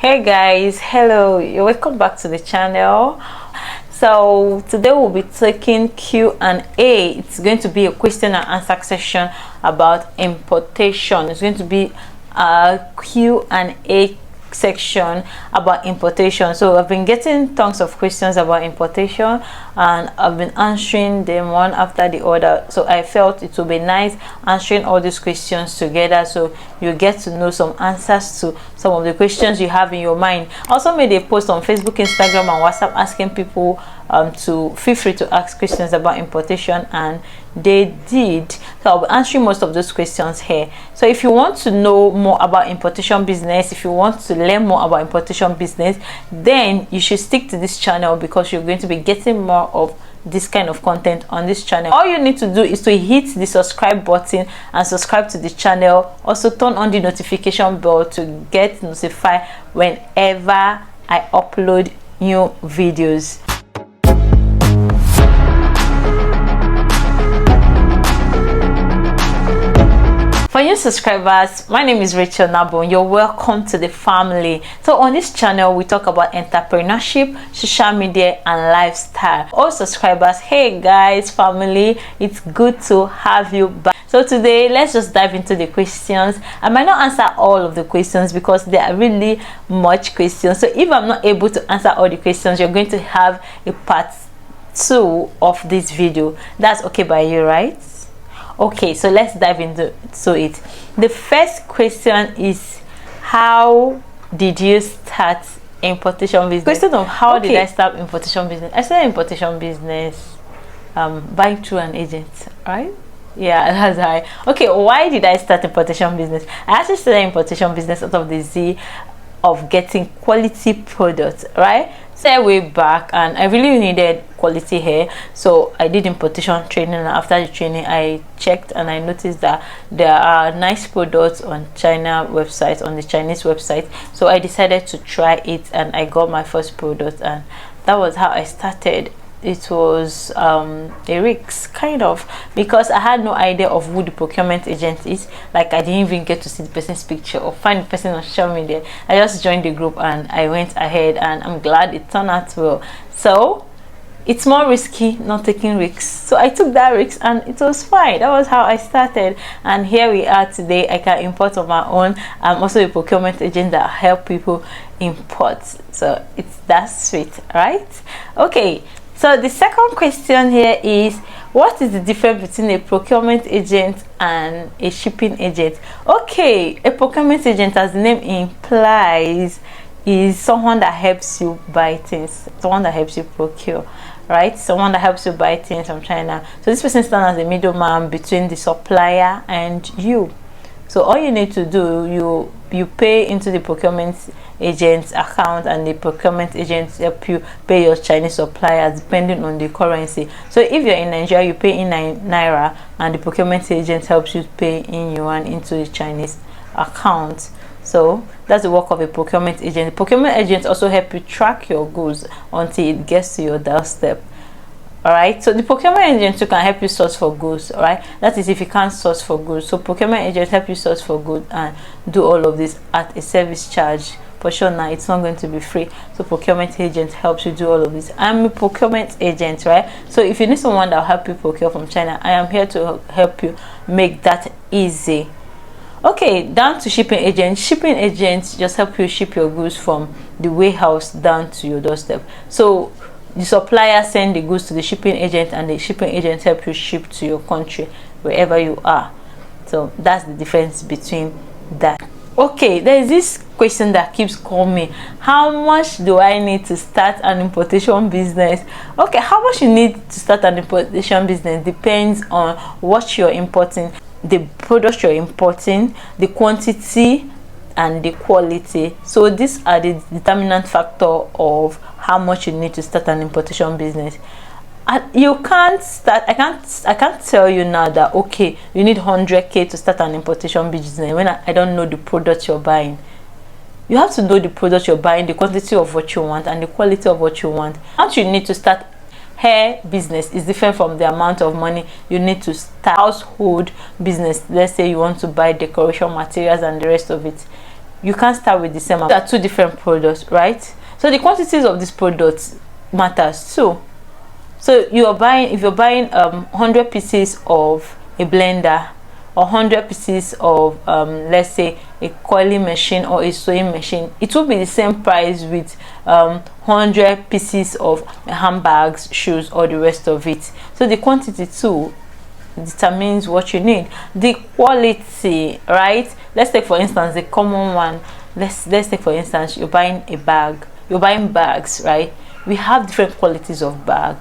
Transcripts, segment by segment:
Hey guys, hello, you're welcome back to the channel. So today we'll be taking Q&A. It's going to be a question and answer session about importation. It's going to be a Q&A section about importation. So I've been getting tons of questions about importation and I've been answering them one after the other, so I felt it would be nice answering all these questions together so you get to know some answers to some of the questions you have in your mind. I also made a post on Facebook, Instagram and WhatsApp asking people to feel free to ask questions about importation, and they did. So I'll be answering most of those questions here. So if you want to know more about importation business, if you want to learn more about importation business, then you should stick to this channel because you're going to be getting more of this kind of content on this channel. All you need to do is to hit the subscribe button and subscribe to the channel. Also turn on the notification bell to get notified whenever I upload new videos. For new subscribers, my name is Rachel Nabo. You're welcome to the family. So on this channel, we talk about entrepreneurship, social media, and lifestyle. All subscribers, hey guys, family, it's good to have you back. So today, let's just dive into the questions. I might not answer all of the questions because there are really much questions. So if I'm not able to answer all the questions, you're going to have a part 2 of this video. That's okay by you, right? Okay, so let's dive into it. The first question is, how did you start importation business? Question of how did I start importation business? I started importation business buying through an agent, right? Yeah, that's right. Okay, why did I start importation business? I actually started importation business out of the Z of getting quality products, right? So way back, and I really needed quality hair, so I did importation training, and after the training I checked and I noticed that there are nice products on China websites, on the Chinese website, so I decided to try it and I got my first product, and that was how I started. It was a risk kind of, because I had no idea of who the procurement agent is. Like, I didn't even get to see the person's picture or find the person on social media. I just joined the group and I went ahead, and I'm glad it turned out well. So it's more risky not taking risks, so I took that risk and it was fine. That was how I started, and here we are today. I can import on my own. I'm also a procurement agent that help people import, so it's that sweet, right? Okay, so the second question here is, what is the difference between a procurement agent and a shipping agent? Okay, a procurement agent, as the name implies, is someone that helps you buy things, someone that helps you procure, right? Someone that helps you buy things from China. So this person stands as a middleman between the supplier and you. So all you need to do, you pay into the procurement agent's account, and the procurement agent help you pay your Chinese suppliers depending on the currency. So if you're in Nigeria, you pay in naira, and the procurement agent helps you pay in yuan into the Chinese account. So that's the work of a procurement agent. The procurement agent also help you track your goods until it gets to your doorstep. Alright, so the procurement agent can help you source for goods. Alright, that is if you can't source for goods. So procurement agents help you source for goods and do all of this at a service charge. For sure, now it's not going to be free. So procurement agent helps you do all of this. I'm a procurement agent, right? So if you need someone that will help you procure from China, I am here to help you make that easy. Okay, down to shipping agents. Shipping agents just help you ship your goods from the warehouse down to your doorstep. So the supplier send the goods to the shipping agent, and the shipping agent help you ship to your country wherever you are. So that's the difference between that. Okay, there is this question that keeps calling me: how much do I need to start an importation business? Okay, how much you need to start an importation business depends on what you're importing, the products you're importing, the quantity, and the quality. So these are the determinant factor of how much you need to start an importation business. You can't start, I can't tell you now that okay, you need 100k to start an importation business when I don't know the product you're buying. You have to know the product you're buying, the quantity of what you want, and the quality of what you want. How much you need to start hair business is different from the amount of money you need to start household business. Let's say you want to buy decoration materials and the rest of it. you can't start with the same amount. There are two different products, right? So the quantities of these products matters too. So you're buying, if you're buying 100 pieces of a blender, or 100 pieces of let's say a coiling machine or a sewing machine, it will be the same price with 100 pieces of handbags, shoes, or the rest of it. So the quantity too determines what you need. The quality, right? Let's take for instance the common one. Let's take for instance, you're buying a bag, you're buying bags, right? We have different qualities of bag.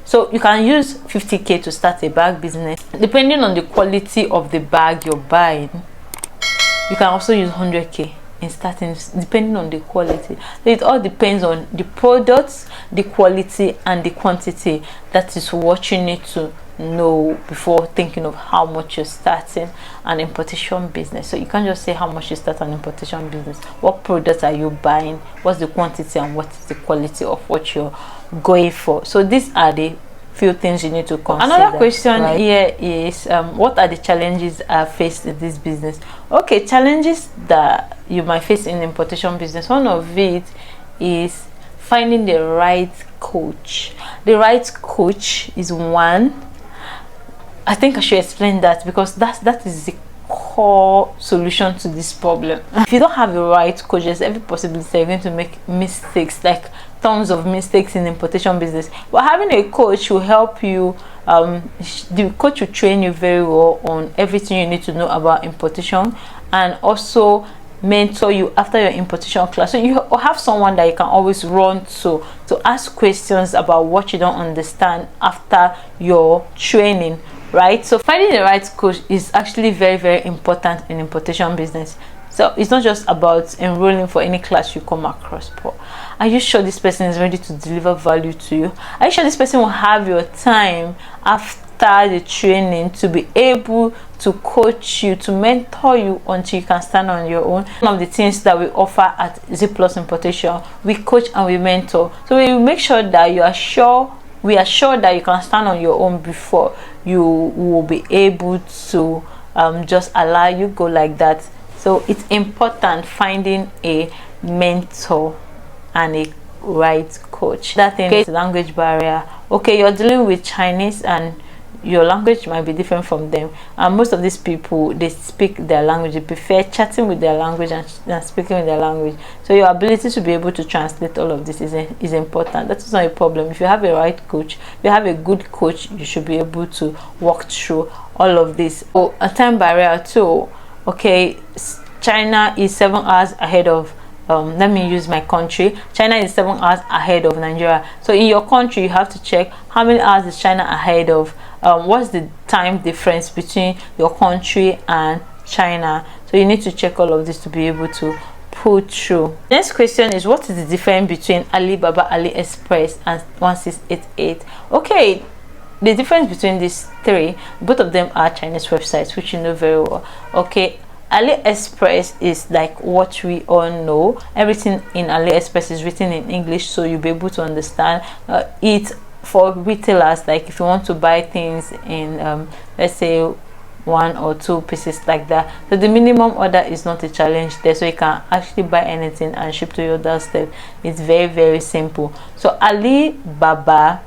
So you can use 50k to start a bag business. Depending on the quality of the bag you're buying, you can also use 100k in starting, depending on the quality. So it all depends on the products, the quality, and the quantity. That is what you need to know before thinking of how much you're starting an importation business. So you can't just say how much you start an importation business. What products are you buying? What's the quantity and what is the quality of what you're going for? So these are the few things you need to consider. Another question here is what are the challenges faced in this business? Okay, challenges that you might face in importation business, one of it is finding the right coach. The right coach is one. I think I should explain that, because that is the core solution to this problem. If you don't have the right coach, there's every possibility you're going to make mistakes, like tons of mistakes in importation business. But having a coach will help you. The coach will train you very well on everything you need to know about importation, and also mentor you after your importation class. So you have someone that you can always run to ask questions about what you don't understand after your training, right? So finding the right coach is actually very, very important in importation business. So it's not just about enrolling for any class you come across, but are you sure this person is ready to deliver value to you? Are you sure this person will have your time after the training to be able to coach you, to mentor you until you can stand on your own? One of the things that we offer at Z+ Importation, we coach and we mentor. So we make sure that we are sure that you can stand on your own before you will be able to just allow you go like that. So it's important finding a mentor and a right coach. That thing is language barrier. Okay, you're dealing with Chinese and your language might be different from them, and most of these people, they speak their language. They prefer chatting with their language and speaking with their language. So your ability to be able to translate all of this is important. That is not a problem. If you have a right coach, if you have a good coach, you should be able to walk through all of this. So a time barrier too. Okay, China is 7 hours ahead of let me use my country. China is 7 hours ahead of Nigeria. So in your country, you have to check how many hours is China ahead of. What's the time difference between your country and China? So you need to check all of this to be able to pull through. Next question is, what is the difference between Alibaba, AliExpress, and 1688? Okay, the difference between these three, both of them are Chinese websites, which you know very well. Okay, AliExpress is like what we all know. Everything in AliExpress is written in English, so you'll be able to understand it. For retailers, like if you want to buy things in let's say 1 or 2 pieces like that, so the minimum order is not a challenge there, so you can actually buy anything and ship to your doorstep. It's very, very simple. So Alibaba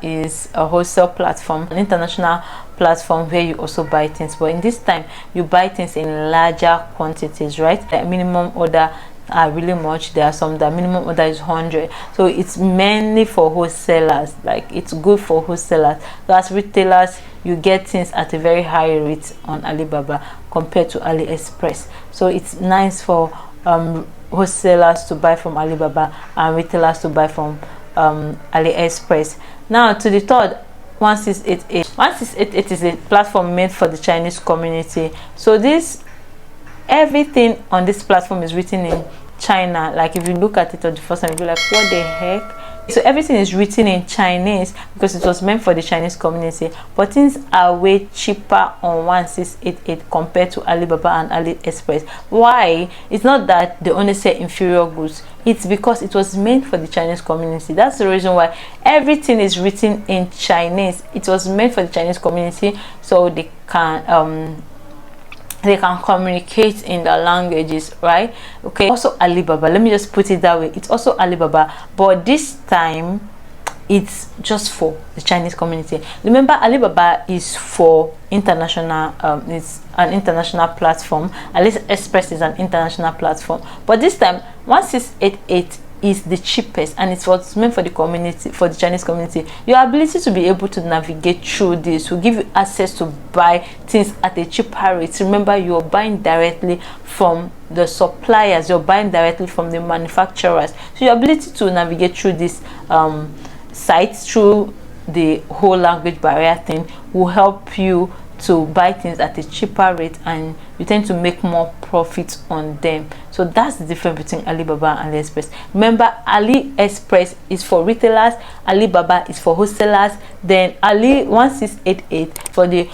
is a wholesale platform, an international platform where you also buy things, but in this time you buy things in larger quantities, right? The minimum order are really much. There are some that minimum order is 100, so it's mainly for wholesalers. Like, it's good for wholesalers. So as retailers, you get things at a very high rate on Alibaba compared to AliExpress. So it's nice for wholesalers to buy from Alibaba and retailers to buy from AliExpress. Now to the third, 1688. 1688 is a platform made for the Chinese community. So everything on this platform is written in China. Like, if you look at it on the first time, you'll be like, what the heck? So everything is written in Chinese because it was meant for the Chinese community. But things are way cheaper on 1688 compared to Alibaba and AliExpress. Why? It's not that they only sell inferior goods. It's because it was meant for the Chinese community. That's the reason why everything is written in Chinese. It was meant for the Chinese community, so they can they can communicate in the languages, right? Okay, also Alibaba, let me just put it that way, it's also Alibaba, but this time it's just for the Chinese community. Remember, Alibaba is for international, it's an international platform. AliExpress is an international platform, but this time 1688 is the cheapest, and it's what's meant for the community, for the Chinese community. Your ability to be able to navigate through this will give you access to buy things at a cheaper rate. Remember, you're buying directly from the suppliers, you're buying directly from the manufacturers, so your ability to navigate through this sites, through the whole language barrier thing, will help you to buy things at a cheaper rate, and you tend to make more profit on them. So that's the difference between Alibaba and AliExpress. Remember, AliExpress is for retailers, Alibaba is for wholesalers, then Ali 1688 for the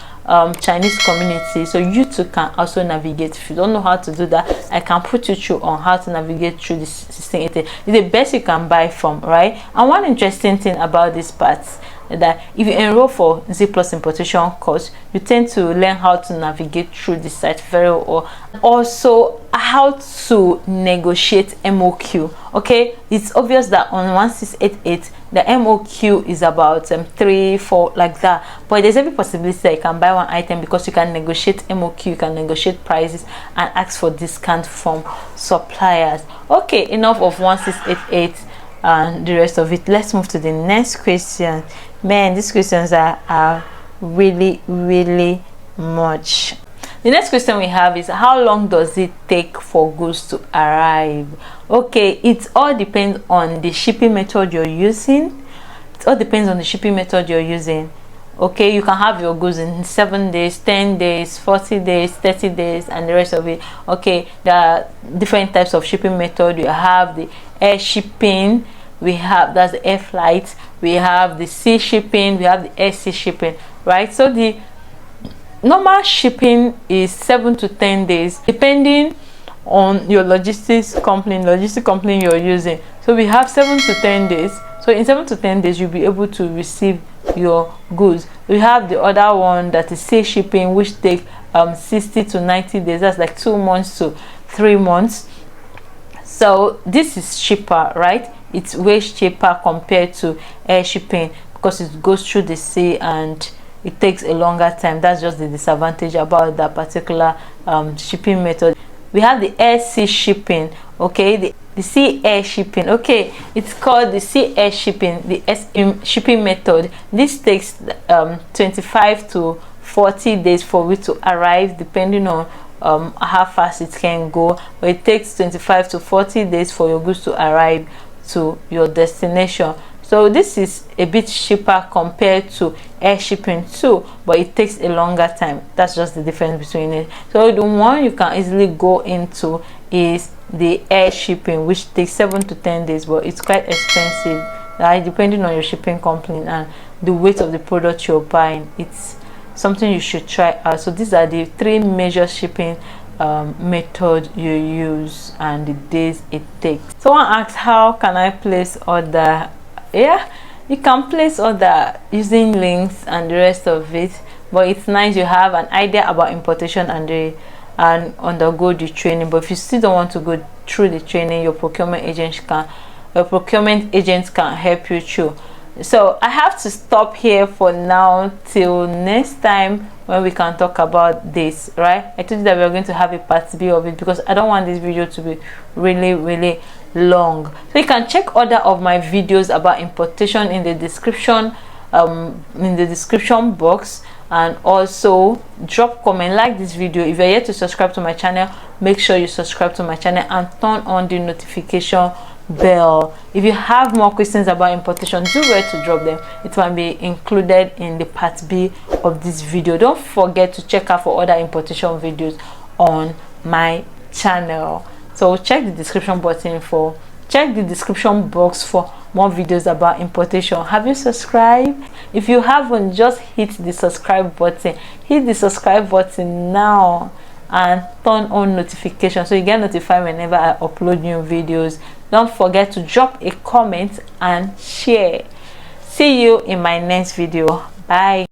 Chinese community. So you too can also navigate. If you don't know how to do that, I can put you through on how to navigate through this 1688. It's the best you can buy from, right? And one interesting thing about this part, that if you enroll for Z+ importation course, you tend to learn how to navigate through the site very well. Also, how to negotiate MOQ. Okay, it's obvious that on 1688 the MOQ is about 3-4 like that, but there's every possibility that you can buy one item, because you can negotiate MOQ, you can negotiate prices and ask for discount from suppliers. Okay, enough of 1688 and the rest of it. Let's move to the next question. Man, these questions are really much. The next question we have is, how long does it take for goods to arrive? Okay, it all depends on the shipping method you're using. It all depends on the shipping method you're using. Okay, you can have your goods in 7 days, 10 days, 40 days, 30 days, and the rest of it. Okay, there are different types of shipping method. You have the air shipping, we have, that's the air flight, we have the sea shipping, we have the air sea shipping, right? So the normal shipping is 7 to 10 days, depending on your logistics company you're using. So we have 7 to 10 days. So in 7 to 10 days, you'll be able to receive your goods. We have the other one that is sea shipping, which take 60 to 90 days. That's like 2 months to 3 months. So this is cheaper, right? It's way cheaper compared to air shipping, because it goes through the sea and it takes a longer time. That's just the disadvantage about that particular shipping method. We have the air sea shipping. Okay, the sea air shipping. Okay, it's called the sea air shipping, the shipping method. This takes 25 to 40 days for it to arrive, depending on how fast it can go, but it takes 25 to 40 days for your goods to arrive to your destination. So this is a bit cheaper compared to air shipping too, but it takes a longer time. That's just the difference between it. So the one you can easily go into is the air shipping, which takes 7 to 10 days, but it's quite expensive, right? Depending on your shipping company and the weight of the product you're buying, it's something you should try out. So these are the 3 major shipping method you use and the days it takes. Someone asked, how can I place order? Yeah, you can place order using links and the rest of it, but it's nice you have an idea about importation and undergo the training. But if you still don't want to go through the training, your procurement agents can help you through. So I have to stop here for now till next time when we can talk about this, right? I told you that we're going to have a part B of it, because I don't want this video to be really long. So you can check other of my videos about importation in the description box, and also drop comment, like this video. If you're yet to subscribe to my channel, make sure you subscribe to my channel and turn on the notification bell. If you have more questions about importation, do where to drop them. It will be included in the part B of this video. Don't forget to check out for other importation videos on my channel. So check the description box for more videos about importation. Have you subscribed? If you haven't, just hit the subscribe button. Hit the subscribe button now and turn on notifications so you get notified whenever I upload new videos. Don't forget to drop a comment and share. See you in my next video. Bye.